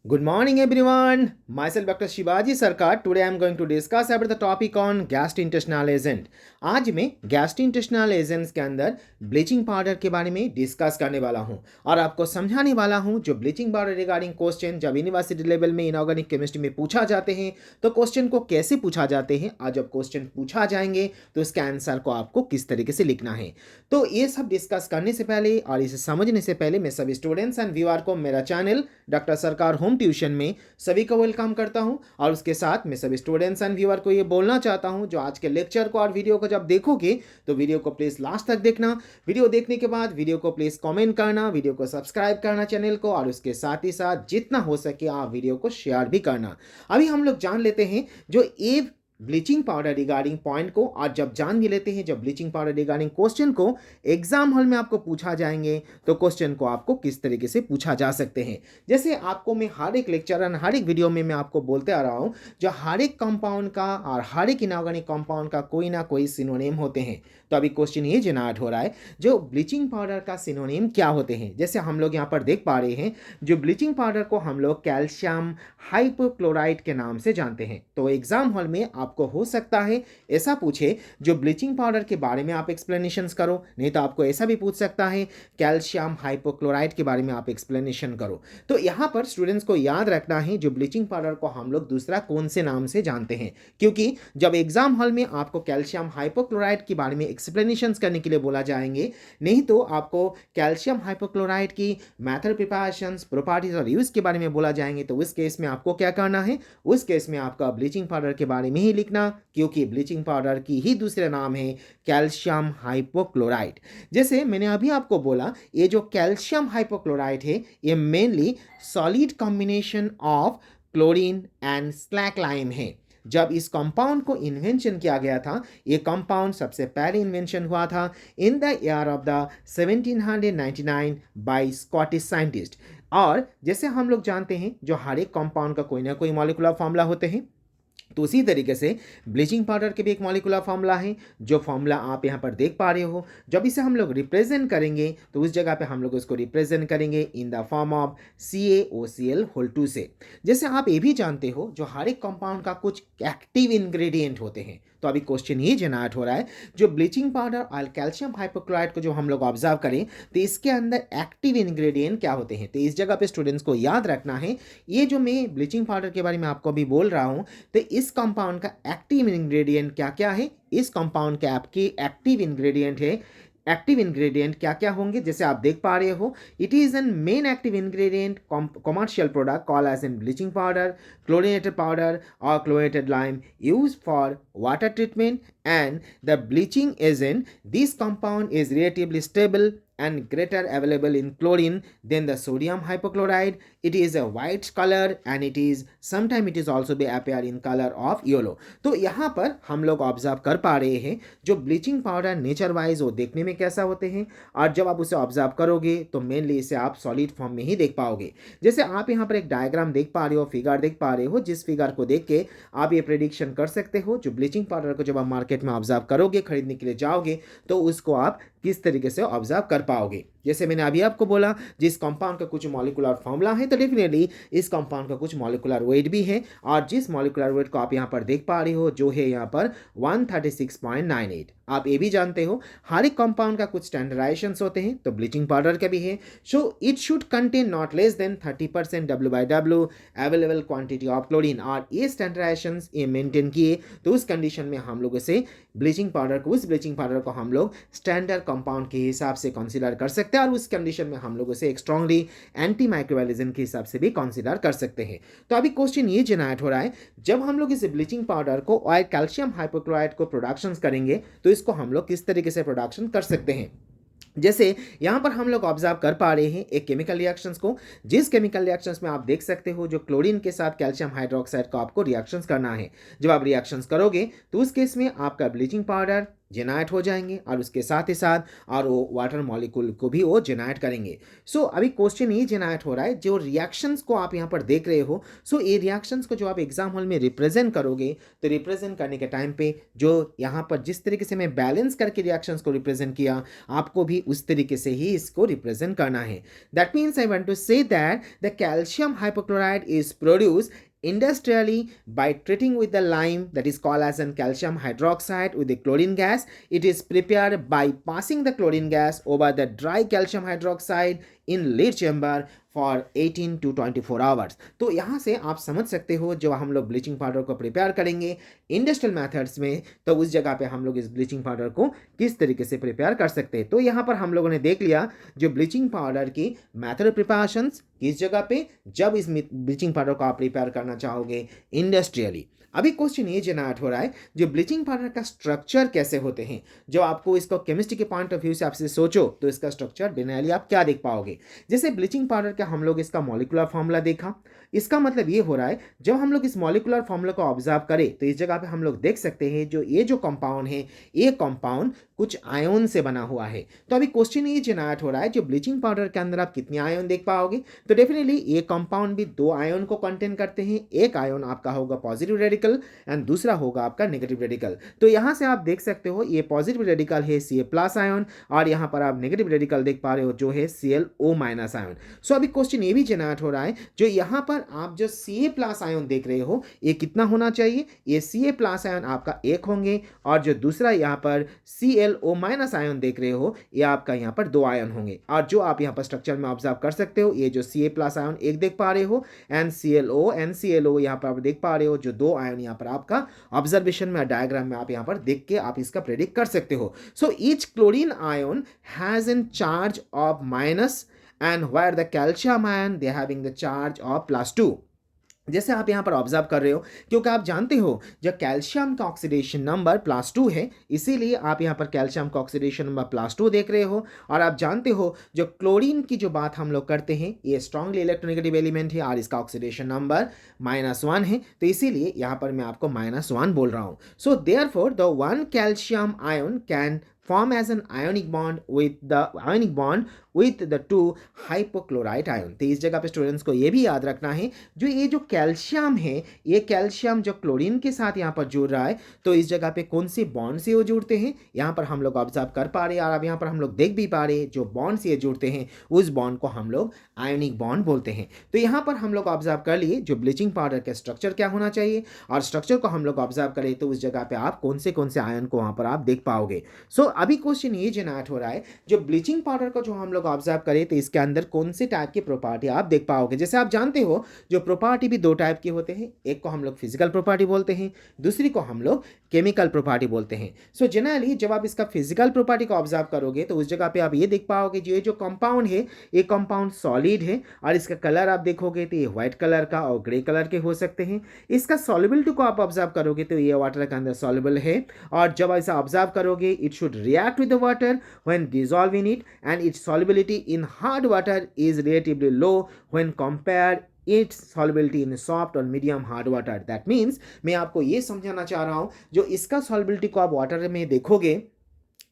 Good morning everyone. Myself Dr. Shivaji Sarkar. Today I am going to discuss about the topic on gastrointestinal agent. आज मैं gastrointestinal agents के अंदर bleaching powder के बारे में discuss करने वाला हूं और आपको समझाने वाला हूं जो ब्लीचिंग पाउडर रिगार्डिंग क्वेश्चन जब यूनिवर्सिटी लेवल में इनऑर्गेनिक केमिस्ट्री में पूछा जाते हैं तो क्वेश्चन को कैसे पूछा जाते हैं और जब क्वेश्चन पूछा जाएंगे तो उसके आंसर को आपको किस तरीके से लिखना है। तो ये सब डिस्कस करने से पहले और इसे समझने से पहले मैं सभी स्टूडेंट्स एंड व्यूअर को मेरा चैनल डॉक्टर सरकार होम ट्यूशन में सभी को वेलकम करता हूं और उसके साथ मैं सभी स्टूडेंट्स एंड व्यूअर को ये बोलना चाहता हूं जो आज के लेक्चर को और वीडियो को जब देखोगे तो वीडियो को प्लीज लास्ट तक देखना। वीडियो देखने के बाद वीडियो को प्लीज कमेंट करना, वीडियो को सब्सक्राइब करना चैनल को और उसके साथ ही साथ जितना हो सके आप वीडियो को शेयर भी करना। अभी हम लोग जान लेते हैं जो ए ब्लीचिंग पाउडर रिगार्डिंग पॉइंट को और जब जान भी लेते हैं जब ब्लीचिंग पाउडर रिगार्डिंग क्वेश्चन को एग्जाम हॉल में आपको पूछा जाएंगे तो क्वेश्चन को आपको किस तरीके से पूछा जा सकते हैं। जैसे आपको मैं हर एक लेक्चर और हर एक वीडियो में मैं आपको बोलते आ रहा हूं जो हर एक कंपाउंड का और हर एक इनऑर्गेनिक कंपाउंड का कोई ना कोई सिनोनिम होते हैं। तो अभी क्वेश्चन ये जनरेट हो रहा है जो ब्लीचिंग पाउडर का सिनोनिम क्या होते हैं। जैसे हम लोग यहाँ पर देख पा रहे हैं जो ब्लीचिंग पाउडर को हम लोग कैल्शियम हाइपोक्लोराइड के नाम से जानते हैं। तो एग्जाम हॉल में आपको हो सकता है ऐसा पूछे जो ब्लीचिंग पाउडर के बारे में आप एक्सप्लेनेशंस करो, नहीं तो आपको ऐसा भी पूछ सकता है कैल्शियम हाइपोक्लोराइड के बारे में आप एक्सप्लेनेशन करो। तो यहाँ पर स्टूडेंट्स को याद रखना है जो ब्लीचिंग पाउडर को हम लोग दूसरा कौन से नाम से जानते हैं, क्योंकि जब एग्जाम हॉल में आपको कैल्शियम हाइपोक्लोराइड के बारे में एक्सप्लेनेशंस करने के लिए बोला जाएंगे, नहीं तो आपको कैल्शियम हाइपोक्लोराइड की मैथड प्रिपरेशंस प्रॉपर्टीज और यूज के बारे में बोला जाएंगे, तो उस केस में आपको क्या करना है, उस केस में आपका ब्लीचिंग पाउडर के बारे में ही लिखना, क्योंकि ब्लीचिंग पाउडर की ही दूसरा नाम है कैल्शियम हाइपोक्लोराइड। जैसे मैंने अभी आपको बोला ये जो कैल्शियम हाइपोक्लोराइड है ये mainly solid combination of chlorine and slack lime है। जब इस कंपाउंड को इन्वेंशन किया गया था, ये कंपाउंड सबसे पहले इन्वेंशन हुआ था in the year of the 1799 by Scottish scientist. और जैसे हम लोग जानते हैं जो हर एक कंपाउंड का कोई ना कोई मॉलिक्यूलर फॉर्मूला होते हैं, तो उसी तरीके से ब्लीचिंग पाउडर के भी एक मॉलिक्यूलर फॉर्मूला है जो फॉर्मूला आप यहाँ पर देख पा रहे हो। जब इसे हम लोग रिप्रेजेंट करेंगे तो उस जगह पे हम लोग उसको रिप्रेजेंट करेंगे in the form of CaOCl2 से। जैसे आप ये भी जानते हो जो हर एक कंपाउंड का कुछ एक्टिव इंग्रेडिएंट होते हैं। तो अभी क्वेश्चन ये जनरेट हो रहा है जो ब्लीचिंग पाउडर और कैल्शियम हाइपोक्लोराइड को जो हम लोग ऑब्जर्व करें तो इसके अंदर एक्टिव इंग्रेडिएंट क्या होते हैं। तो इस जगह पे स्टूडेंट्स को याद रखना है ये जो मैं ब्लीचिंग पाउडर के बारे में आपको अभी बोल रहा हूँ तो इस कंपाउंड का एक्टिव इंग्रेडिएंट क्या क्या है, इस कंपाउंड के आपके एक्टिव इंग्रेडिएंट है। एक्टिव इंग्रेडिएंट क्या क्या होंगे जैसे आप देख पा रहे हो, it is an main active ingredient commercial product call as an bleaching powder, chlorinated powder और chlorinated lime use for water treatment and the bleaching agent. This compound is relatively stable and greater available in chlorine than the sodium hypochloride. It is a white color and it is sometimes it is also be appear in color of yellow. तो यहाँ पर हम लोग observe कर पा रहे हैं जो ब्लीचिंग पाउडर नेचर वाइज वो देखने में कैसा होते हैं और जब आप उसे ऑब्जर्व करोगे तो मेनली इसे आप सॉलिड फॉर्म में ही देख पाओगे। जैसे आप यहाँ पर एक डायग्राम देख पा रहे हो, फिगर देख पा रहे हो, जिस फिगर को देख के आप ये प्रेडिक्शन कर सकते हो जो ब्लीचिंग पाउडर को जब आप मार्केट में ऑब्जर्व करोगे, खरीदने के लिए जाओगे तो उसको आप किस तरीके से ऑब्जर्व कर पाओगे। जैसे मैंने अभी आपको बोला जिस कंपाउंड का कुछ मॉलिक्यूलर फॉर्मूला है तो डेफिनेटली इस कंपाउंड का कुछ मॉलिक्यूलर वेट भी है और जिस मॉलिक्यूलर वेट को आप यहाँ पर देख पा रहे हो जो है यहाँ पर 136.98। आप ये भी जानते हो हर एक कंपाउंड का कुछ स्टैंडर्डाइजेशंस होते हैं तो ब्लीचिंग पाउडर का भी है। So it should contain not less than 30% W/W available quantity of chlorine. और ये स्टैंडर्डाइजेशंस ये मेंटेन किए तो उस कंडीशन में हम लोग इसे ब्लीचिंग पाउडर को उस ब्लीचिंग पाउडर को हम लोग स्टैंडर्ड कंपाउंड के हिसाब से कंसीडर कर सकते हैं और उस कंडीशन में हम लोग उसे एक स्ट्रांगली एंटी माइक्रोबियल एजेंट के हिसाब से भी कंसीडर कर सकते हैं। तो अभी क्वेश्चन ये जनरेट हो रहा है जब हम लोग इस ब्लीचिंग पाउडर को और कैल्शियम हाइपोक्लोराइड को प्रोडक्शन करेंगे तो इसको हम लोग किस तरीके से प्रोडक्शन कर सकते हैं। जैसे यहाँ पर हम लोग ऑब्जर्व कर पा रहे हैं एक केमिकल रिएक्शंस को, जिस केमिकल रिएक्शंस में आप देख सकते हो जो क्लोरीन के साथ कैल्शियम हाइड्रोक्साइड को आपको रिएक्शंस करना है। जब आप रिएक्शंस करोगे तो उस केस में आपका ब्लीचिंग पाउडर जेनरेट हो जाएंगे और उसके साथ ही साथ और वो वाटर मॉलिक्यूल को भी वो जेनरेट करेंगे। सो अभी क्वेश्चन ये जेनरेट हो रहा है, जो रिएक्शंस को आप यहाँ पर देख रहे हो, सो ये रिएक्शंस को जो आप एग्जाम हॉल में रिप्रेजेंट करोगे, तो रिप्रेजेंट करने के टाइम पे जो यहाँ पर जिस तरीके से मैं बैलेंस करके रिएक्शंस को रिप्रेजेंट किया, आपको भी उस तरीके से ही इसको रिप्रेजेंट करना है। That means I want to say that the calcium hypochlorite is produce industrially by treating with the lime, that is called as an calcium hydroxide, with the chlorine gas. It is prepared by passing the chlorine gas over the dry calcium hydroxide in lead chamber for 18 to 24 hours. तो यहाँ से आप समझ सकते हो, जब हम लोग ब्लीचिंग पाउडर को प्रिपेयर करेंगे इंडस्ट्रियल मेथड्स में, तो उस जगह पे हम लोग इस ब्लीचिंग पाउडर को किस तरीके से प्रिपेयर कर सकते हैं। तो यहाँ पर हम लोगों ने देख लिया जो ब्लीचिंग पाउडर की मेथड प्रिपरेशंस किस जगह पे, जब इस ब्लीचिंग पाउडर को आप प्रिपेयर करना चाहोगे इंडस्ट्रियली। अभी क्वेश्चन ये जनरेट हो रहा है, जो ब्लीचिंग पाउडर का स्ट्रक्चर कैसे होते हैं। जो आपको इसको केमिस्ट्री के पॉइंट ऑफ व्यू से आपसे सोचो, तो इसका स्ट्रक्चर जनरली आप क्या देख पाओगे। जैसे ब्लीचिंग पाउडर का हम लोग इसका मॉलिक्यूलर फॉर्मूला देखा, इसका मतलब ये हो रहा है, जब हम लोग इस मॉलिक्यूलर फॉर्मूला को ऑब्जर्व करें, तो इस जगह पे हम लोग देख सकते हैं जो ये जो कंपाउंड है, ये कंपाउंड कुछ आयन से बना हुआ है। तो अभी क्वेश्चन ये जनरेट हो रहा है, जो ब्लीचिंग पाउडर के अंदर आप कितने आयन देख पाओगे। तो डेफिनेटली ये कंपाउंड भी दो आयन को कंटेन करते हैं। एक आयन आपका होगा पॉजिटिव रेडिकल एंड दूसरा होगा आपका नेगेटिव रेडिकल। तो यहाँ से आप देख सकते हो ये पॉजिटिव रेडिकल है Ca+ आयन, और यहाँ पर आप नेगेटिव रेडिकल देख पा रहे हो जो है ClO- आयन। सो अभी क्वेश्चन ये भी जनरेट हो रहा है, जो यहाँ पर आप जो Ca+ आयन देख रहे हो, ये कितना होना चाहिए। ये Ca+ आयन आपका एक होंगे, और जो दूसरा यहाँ पर ClO- आयन देख रहे हो, ये आपका यहाँ पर दो आयन होंगे। और जो आप यहाँ पर स्ट्रक्चर में ऑब्जर्व कर सकते हो, ये जो Ca+ आयन एक देख पा रहे हो, एंड ClO यहाँ पर आप देख पा रहे हो, जो दो आयन यहाँ पर आपका ऑब्जर्वेशन में डायग्राम में आप यहाँ पर देख के आप इसका प्रेडिक्ट कर सकते हो। So each chlorine ion has an charge of minus, and where the calcium ion they having the charge of +2। जैसे आप यहाँ पर ऑब्जर्व कर रहे हो, क्योंकि आप जानते हो जब कैल्शियम का ऑक्सीडेशन नंबर +2 है, इसीलिए आप यहाँ पर कैल्शियम का ऑक्सीडेशन नंबर +2 देख रहे हो। और आप जानते हो जो क्लोरीन की जो बात हम लोग करते हैं, ये स्ट्रांगली इलेक्ट्रोनेगेटिव एलिमेंट है और इसका ऑक्सीडेशन नंबर -1 है, तो इसीलिए यहाँ पर मैं आपको -1 बोल रहा हूँ। So therefore the one calcium ion can form as an ionic bond with the two hypochlorite ion। तो इस जगह पे स्टूडेंट्स को ये भी याद रखना है, जो ये जो कैल्शियम है, ये कैल्शियम जो क्लोरीन के साथ यहाँ पर जुड़ रहा है, तो इस जगह पे कौन सी बॉन्ड से वो जुड़ते हैं, यहाँ पर हम लोग ऑब्जर्व कर पा रहे हैं, और अब यहाँ पर हम लोग देख भी पा रहे हैं, जो बॉन्ड से ये जुड़ते हैं उस बॉन्ड को हम लोग आयोनिक बॉन्ड बोलते हैं। तो यहाँ पर हम लोग ऑब्जर्व कर लिए जो ब्लीचिंग पाउडर का स्ट्रक्चर क्या होना चाहिए, और स्ट्रक्चर को हम लोग ऑब्जर्व करें, तो उस जगह पे आप कौन से आयन को वहाँ पर आप देख पाओगे। सो अभी क्वेश्चन ये जनरेट हो रहा है, जो ब्लीचिंग पाउडर को जो हम लोग ऑब्जर्व करें, तो इसके अंदर कौन से टाइप की प्रॉपर्टी आप देख पाओगे। जैसे आप जानते हो जो प्रॉपर्टी भी दो टाइप के होते हैं, एक को हम लोग फिजिकल प्रॉपर्टी बोलते हैं, दूसरी को हम लोग केमिकल प्रॉपर्टी बोलते हैं। सो जनरली जब आप इसका फिजिकल प्रॉपर्टी को ऑब्जर्व करोगे, तो उस जगह पे आप ये देख पाओगे जो ये जो कंपाउंड है, ये कंपाउंड सॉलिड है, और इसका कलर आप देखोगे तो ये व्हाइट कलर का और ग्रे कलर के हो सकते हैं। इसका सॉल्युबिलिटी को आप ऑब्जर्व करोगे तो ये वाटर के अंदर सॉल्युबल है, और जब ऐसा ऑब्जर्व करोगे, it should react with the water when dissolve in it, and its solubility in hard water is relatively low when compared its solubility in soft और medium hard water। that means मैं आपको ये समझाना चाह रहा हूँ, जो इसका solubility को आप वाटर में देखोगे,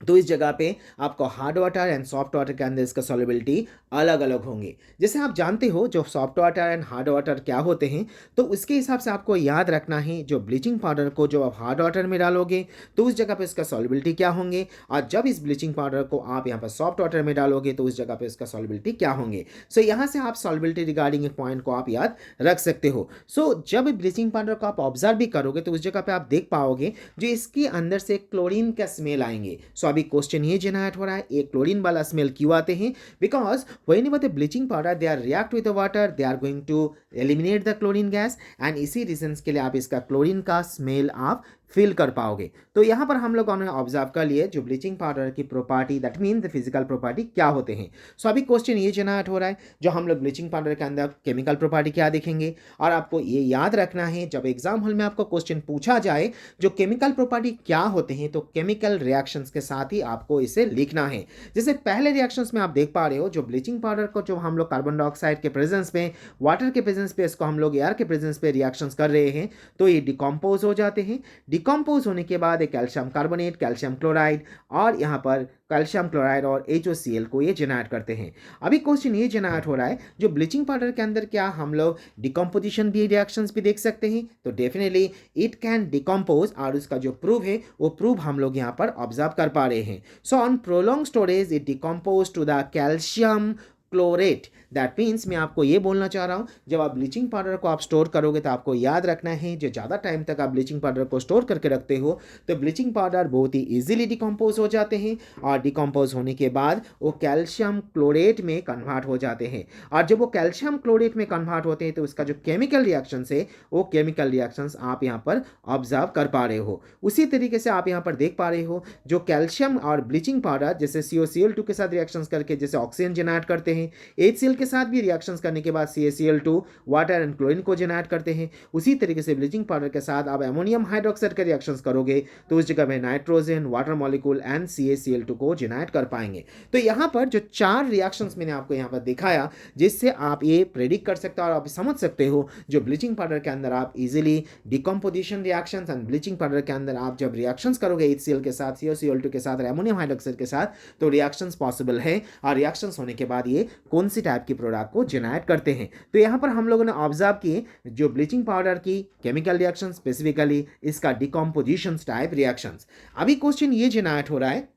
तो इस जगह पे आपको hard water and soft water के अंदर इसका सॉल्युबिलिटी अलग अलग होंगे। जैसे आप जानते हो जो soft water and hard water क्या होते हैं, तो उसके हिसाब से आपको याद रखना है, जो ब्लीचिंग पाउडर को जो आप हार्ड वाटर में डालोगे, तो उस जगह पे इसका सॉल्युबिलिटी क्या होंगे, और जब इस ब्लीचिंग पाउडर को आप यहाँ पर सॉफ्ट वाटर में डालोगे, तो उस जगह पे इसका सॉल्युबिलिटी क्या होंगे। सो यहाँ से आप सॉल्युबिलिटी रिगार्डिंग एक पॉइंट को आप याद रख सकते हो। सो जब ब्लीचिंग पाउडर को आप ऑब्जर्व भी करोगे, तो उस जगह पे आप देख पाओगे जो इसके अंदर से क्लोरीन का स्मेल आएंगे। सो अभी क्वेश्चन ये जनरेट हो रहा है, ये क्लोरीन वाला स्मेल क्यों आते हैं, because whenever the bleaching powder they are react with the water, they are going to eliminate the chlorine gas, and इसी रीजंस के लिए आप इसका क्लोरीन का स्मेल आप फील कर पाओगे। तो यहाँ पर हम लोगों ने ऑब्जर्व कर लिए जो ब्लीचिंग पाउडर की property, that mean the physical property क्या होते हैं। सो अभी क्वेश्चन ये जनरेट हो रहा है, जो हम लोग ब्लीचिंग पाउडर के अंदर केमिकल प्रॉपर्टी क्या देखेंगे, और आपको ये याद रखना है जब एग्जाम हॉल में आपको क्वेश्चन पूछा जाए जो केमिकल प्रॉपर्टी क्या होते हैं, तो केमिकल रिएक्शंस के साथ ही आपको इसे लिखना है। जैसे पहले रिएक्शंस में आप देख पा रहे हो, जो ब्लीचिंग पाउडर को जो हम लोग कार्बन डाइऑक्साइड के प्रेजेंस में, वाटर के प्रेजेंस पे, इसको हम लोग एयर के प्रेजेंस पे रिएक्शंस कर रहे हैं, तो ये डिकम्पोज हो जाते हैं। डिकम्पोज होने के बाद एक कैल्शियम कार्बोनेट, कैल्शियम क्लोराइड और यहाँ पर कैल्शियम क्लोराइड और HOCl को ये जेनरेट करते हैं। अभी क्वेश्चन ये जेनरेट हो रहा है, जो ब्लीचिंग पाउडर के अंदर क्या हम लोग डिकम्पोजिशन भी रिएक्शंस भी देख सकते हैं? तो डेफिनेटली इट कैन डिकम्पोज, और उसका जो प्रूव है वो प्रूव हम लोग यहाँ पर ऑब्जर्व कर पा रहे हैं। So on prolong storage it decompose to the calcium chlorate. That means मैं आपको ये बोलना चाह रहा हूँ, जब आप ब्लीचिंग पाउडर को आप स्टोर करोगे तो आपको याद रखना है, जो ज़्यादा टाइम तक आप ब्लीचिंग पाउडर को स्टोर करके रखते हो तो ब्लीचिंग पाउडर बहुत ही इजीली डिकम्पोज हो जाते हैं, और डिकम्पोज होने के बाद वो कैल्शियम क्लोरेट में कन्वर्ट हो जाते हैं। और जब वो कैल्शियम क्लोरेट में कन्वर्ट होते हैं तो उसका जो केमिकल रिएक्शंस है वो केमिकल रिएक्शंस आप यहाँ पर ऑब्जर्व कर पा रहे हो। उसी तरीके से आप यहाँ पर देख पा रहे हो, जो कैल्शियम और ब्लीचिंग पाउडर जैसे COCl2 के साथ रिएक्शंस करके जैसे ऑक्सीजन जनरेट करते हैं, HCl के साथ भी रिएक्शंस करने के बाद CaCl2 वाटर एंड क्लोरीन को जनरेट करते हैं। उसी तरीके से ब्लीचिंग पाउडर के साथ आप अमोनियम हाइड्रोक्साइड के रिएक्शंस करोगे तो उस जगह में nitrogen, water molecule and CaCl2 को जनरेट कर पाएंगे। तो यहाँ पर जो 4 रिएक्शंस मैंने आपको यहाँ पर दिखाया, जिससे आप ये प्रेडिक्ट कर सकते हो और आप समझ सकते हो जो ब्लीचिंग पाउडर के अंदर आप easily decomposition reactions and bleaching powder के अंदर आप जब रिएक्शंस करोगे HCl के साथ, CaCl2 के साथ और अमोनियम हाइड्रोक्साइड के साथ, तो रिएक्शंस पॉसिबल है, और रिएक्शंस होने के बाद ये कौन सी टाइप की प्रोडक्ट को जनरेट करते हैं। तो यहाँ पर हम लोगों ने ऑब्जर्व किए जो ब्लीचिंग पाउडर की केमिकल रिएक्शन, स्पेसिफिकली इसका डिकम्पोजिशन टाइप रिएक्शंस। अभी क्वेश्चन ये जनरेट हो रहा है,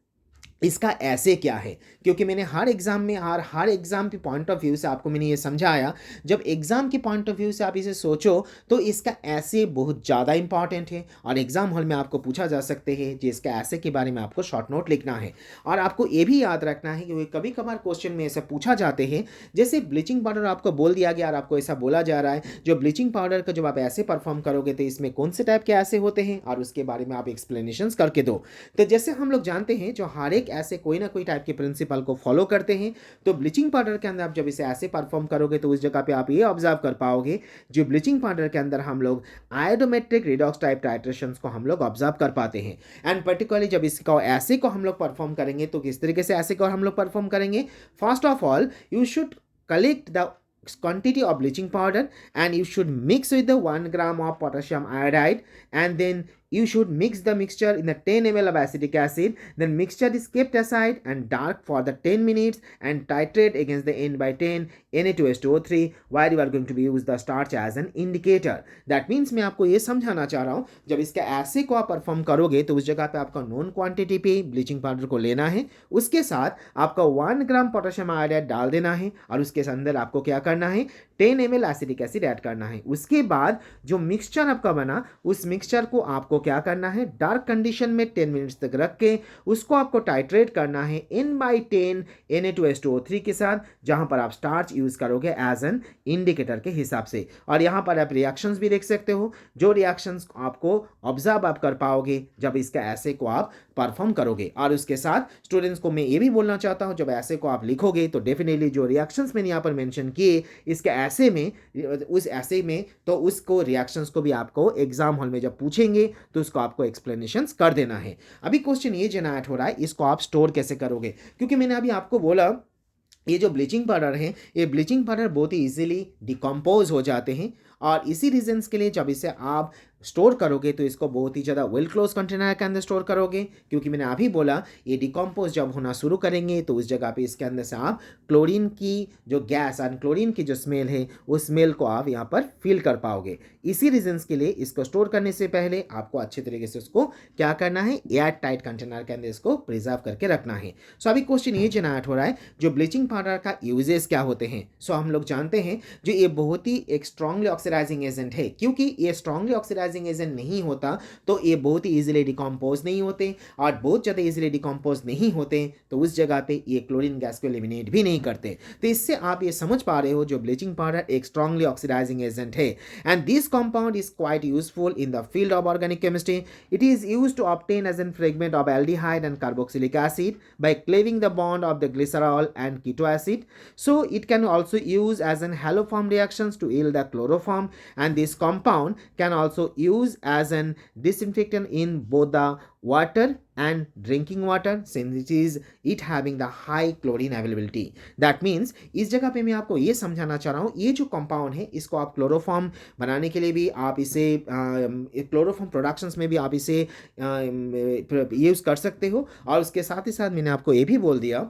इसका ऐसे क्या है? क्योंकि मैंने हर एग्जाम में हर एग्जाम के पॉइंट ऑफ व्यू से आपको मैंने ये समझाया, जब एग्जाम के पॉइंट ऑफ व्यू से आप इसे सोचो तो इसका ऐसे बहुत ज़्यादा इंपॉर्टेंट है, और एग्जाम हॉल में आपको पूछा जा सकते हैं जो इसका ऐसे के बारे में आपको शॉर्ट नोट लिखना है। और आपको ये भी याद रखना है कि कभी कभार क्वेश्चन में ऐसा पूछा जाते हैं, जैसे ब्लीचिंग पाउडर आपको बोल दिया गया और आपको ऐसा बोला जा रहा है जो ब्लीचिंग पाउडर का जब आप ऐसे परफॉर्म करोगे तो इसमें कौन से टाइप के ऐसे होते हैं, और उसके बारे में आप एक्सप्लेनेशन करके दो। तो जैसे हम लोग जानते हैं जो हर एक ऐसे कोई ना कोई टाइप के प्रिंसिपल को फॉलो करते हैं, तो ब्लीचिंग पाउडर के अंदर आप जब इसे ऐसे परफॉर्म करोगे तो उस जगह पे आप ये ऑब्जर्व कर पाओगे, जो ब्लीचिंग पाउडर के अंदर हम लोग आयोडोमेट्रिक रिडॉक्स टाइप टाइट्रेशंस को हम लोग ऑब्जर्व कर पाते हैं। एंड पर्टिकुलरली जब इसका ऐसे को हम लोग परफॉर्म करेंगे तो किस तरीके से ऐसे को हम लोग परफॉर्म करेंगे? First of all you should collect the quantity of bleaching powder and you should mix with the 1 gram of potassium iodide, and then you should mix the mixture in the 10 ml of acetic acid. Then mixture is kept aside and dark for the 10 minutes and titrate against the N/10 Na2SO3 where you are going to be use the starch as an indicator. That means मैं आपको ये समझाना चाह रहा हूँ, जब इसका ऐसे को आप परफॉर्म करोगे तो उस जगह पे आपका नॉन क्वांटिटी पे ब्लीचिंग पाउडर को लेना है, उसके साथ आपका 1 ग्राम पोटेशियम आयोडाइड डाल देना है, और उसके अंदर आपको क्या करना है? 10 ml एसिटिक एसिड ऐड करना है। उसके बाद जो मिक्सचर आपका बना उस मिक्सचर को आपको क्या करना है? डार्क कंडीशन में 10 मिनट्स तक रख के उसको आपको टाइट्रेट करना है N/10 Na2SO3 के साथ, जहां पर आप स्टार्च यूज करोगे एज एन इंडिकेटर के हिसाब से। और यहां पर आप रिएक्शंस भी देख सकते हो, जो रिएक्शंस आपको ऑब्जर्व आप कर पाओगे जब इसका ऐसे को आप परफॉर्म करोगे। और उसके साथ स्टूडेंट्स को मैं ये भी बोलना चाहता हूं, जब ऐसे को आप लिखोगे तो डेफिनेटली जो रिएक्शंस मैंने यहाँ पर मेंशन किए इसके ऐसे में, उस ऐसे में तो उसको रिएक्शंस को भी आपको एग्जाम हॉल में जब पूछेंगे तो उसको आपको एक्सप्लेनेशंस कर देना है। अभी क्वेश्चन ये जनरेट हो रहा है, इसको आप स्टोर कैसे करोगे? क्योंकि मैंने अभी आपको बोला ये जो ब्लीचिंग पाउडर है, ये ब्लीचिंग पाउडर बहुत ही इजीली डिकम्पोज हो जाते हैं, और इसी रीजंस के लिए जब इसे आप स्टोर करोगे तो इसको बहुत ही ज़्यादा वेल क्लोज कंटेनर के अंदर स्टोर करोगे, क्योंकि मैंने अभी बोला ये डिकम्पोज जब होना शुरू करेंगे तो उस जगह पे इसके अंदर से आप क्लोरीन की जो गैस और क्लोरीन की जो स्मेल है उस स्मेल को आप यहाँ पर फील कर पाओगे। इसी रीजंस के लिए इसको स्टोर करने से पहले आपको अच्छे तरीके से उसको क्या करना है? एयर टाइट कंटेनर के अंदर इसको प्रिजर्व करके रखना है। सो अभी क्वेश्चन ये जनरेट हो रहा है, जो ब्लीचिंग पाउडर का यूजेस क्या होते हैं? सो हम लोग जानते हैं जो ये बहुत ही एक स्ट्रांगली ऑक्सीडाइजिंग एजेंट है, क्योंकि ये स्ट्रांगली ऑक्सीडाइजिंग एजेंट नहीं होता तो ये बहुत ही इजीली डिकम्पोज नहीं होते, और बहुत ज़्यादा इजीली डिकम्पोज नहीं होते तो उस जगह पे ये क्लोरीन गैस को एलिमिनेट भी नहीं करते। तो इससे आप ये समझ पा रहे हो जो ब्लीचिंग पाउडर एक स्ट्रांगली ऑक्सीडाइजिंग एजेंट है, and this compound is quite useful in the field of organic chemistry. It is used to obtain as a fragment of aldehyde and carboxylic acid by cleaving the bond of the glycerol and keto acid. So it can also use as an haloform reactions to yield the chloroform, and this compound can also use as an disinfectant in both the water and drinking water since it having the high chlorine availability. That means इस जगह पे मैं आपको ये समझाना चाह रहा हूँ, ये जो कंपाउंड है इसको आप क्लोरोफॉर्म बनाने के लिए भी आप इसे क्लोरोफॉर्म प्रोडक्शंस में भी आप इसे यूज़ कर सकते हो। और उसके साथ ही साथ मैंने आपको ये भी बोल दिया,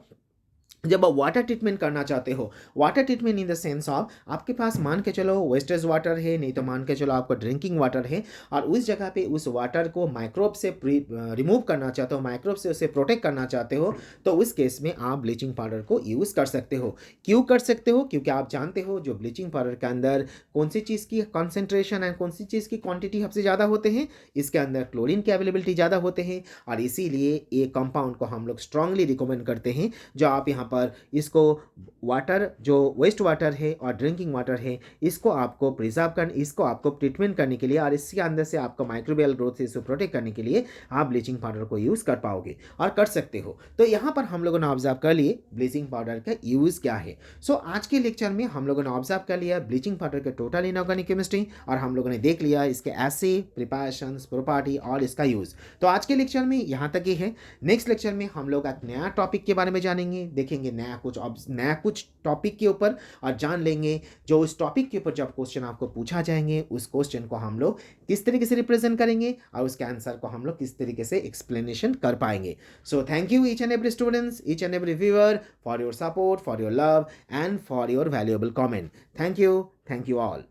जब आप वाटर ट्रीटमेंट करना चाहते हो, water treatment in the sense of आपके पास मान के चलो वेस्टेज वाटर है, नहीं तो मान के चलो आपको ड्रिंकिंग वाटर है, और उस जगह पे उस वाटर को माइक्रोब से रिमूव करना चाहते हो, माइक्रोब से उसे प्रोटेक्ट करना चाहते हो, तो उस केस में आप ब्लीचिंग पाउडर को यूज़ कर सकते हो। क्यों कर सकते हो? क्योंकि आप जानते हो जो ब्लीचिंग पाउडर के अंदर कौन सी चीज़ की कॉन्सेंट्रेशन एंड कौन सी चीज़ की क्वान्टिटी सबसे ज़्यादा होते हैं, इसके अंदर क्लोरीन की अवेलेबिलिटी ज़्यादा होते हैं, और इसीलिए ये कंपाउंड को हम लोग स्ट्रांगली रिकमेंड करते हैं। जो आप यहाँ पर इसको वाटर जो वेस्ट वाटर है और ड्रिंकिंग वाटर है, इसको आपको प्रिजर्व करने, इसको आपको ट्रीटमेंट करने के लिए और इसके अंदर से आपको माइक्रोबियल ग्रोथ से इसको प्रोटेक्ट करने के लिए आप ब्लीचिंग पाउडर को यूज़ कर पाओगे और कर सकते हो। तो यहाँ पर हम लोगों ने ऑब्जर्व कर लिए ब्लीचिंग पाउडर का यूज़ क्या है। सो आज के लेक्चर में हम लोगों ने ऑब्जर्व कर लिया ब्लीचिंग पाउडर के टोटल इनऑर्गेनिक केमिस्ट्री, और हम लोगों ने देख लिया इसके एसे, प्रिपरेशन, प्रॉपर्टी और इसका यूज़। तो आज के लेक्चर में यहाँ तक ही है। नेक्स्ट लेक्चर में हम लोग एक नया टॉपिक के बारे में जानेंगे, देखेंगे नया कुछ टॉपिक के ऊपर, और जान लेंगे जो उस टॉपिक के ऊपर जब क्वेश्चन आपको पूछा जाएंगे उस क्वेश्चन को हम लोग किस तरीके से रिप्रेजेंट करेंगे और उसके आंसर को हम लोग किस तरीके से एक्सप्लेनेशन कर पाएंगे। So thank you each and every students, each and every viewer for your support, for your love and for your valuable comment. Thank you all.